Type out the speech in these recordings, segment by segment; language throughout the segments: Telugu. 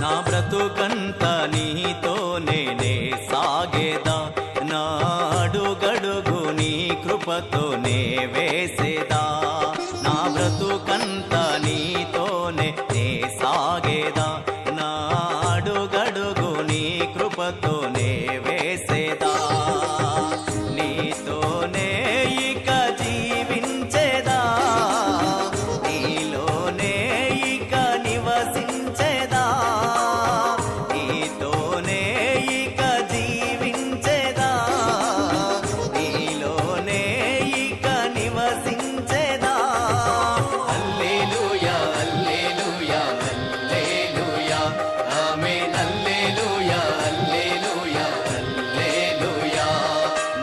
నా బ్రతుకంత నీతోనే సాగేదా, నా అడుగడుగు నీ కృపతోనే వేసేదా. నా బ్రతుకంత నీతోనే సాగేదా, నా అడుగడుగు నీ కృపతోనే వేసేదా. నీతోనే ఇక జీవించేదా, నీలోనే ఇక నివసించేదా. నీతోనే ఇక జీవించేదా, నీలోనే ఇక నివసించేదా. హల్లెలూయా హల్లెలూయా హల్లెలూయా ఆమేన్. హల్లెలూయా హల్లెలూయా హల్లెలూయా.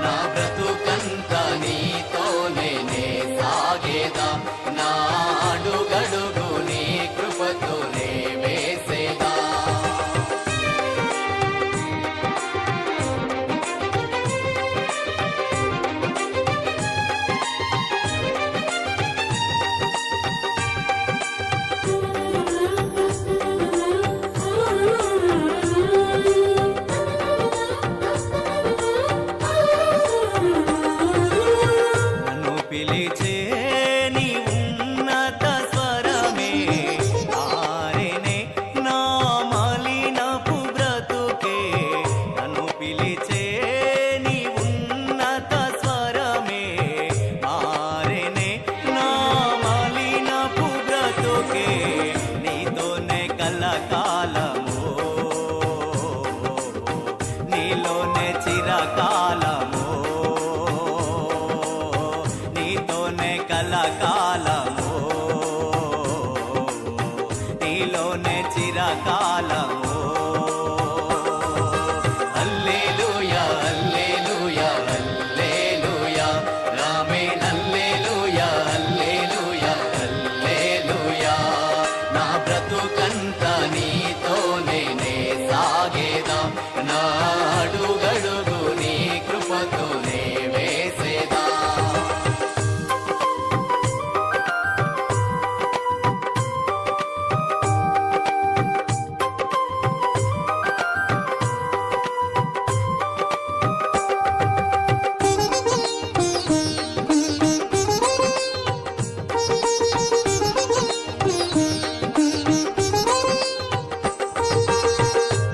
నా బ్రతుకంత నీతోనే సాగేదా, నా అడుగడుగు నీ కృపతోనే వేసేదా. నన్ను పిలిచే నీ ఉన్నత స్వరమే ఆరెనే నా మలినపు బ్రతుకే. నన్ను పిలిచే నీ ఉన్నత స్వరమే ఆరెనే నా మలినపు బ్రతుకే. నీతోనే కలకాలము, నీలోనే చిరకాలము, నీతోనే కలకాలము, నీలోనే చిరకాలము. హల్లెలూయా హల్లెలూయా హల్లెలూయా ఆమేన్. హల్లెలూయా హల్లెలూయా హల్లెలూయా. నా బ్రతుకంత నీతోనే సాగేదా, నా అడుగడుగు నీ కృపతోనే వేసేదా.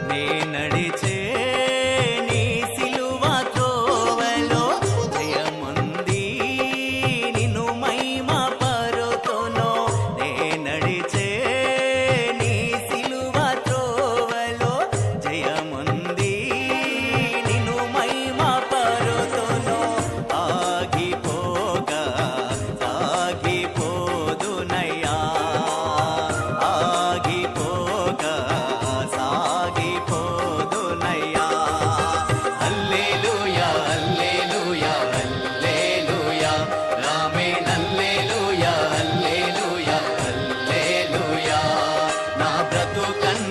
నే నడిచే నీ సిలువ త్రోవలో జయముంది నిన్ను మహిమ పరుతును. నే నడిచే నీ సిలువ త్రోవలో జయముంది నిన్ను మహిమ పరుతును. ఆగిపోగా సాగిపోదునయ్యా, ఆగిపోగా సాగిపోదునయ్యా. హల్లెలూయా హల్లెలూయా హల్లెలూయా ఆమేన్. హల్లెలూయా హల్లెలూయా హల్లెలూయా. నా బ్రతుకన్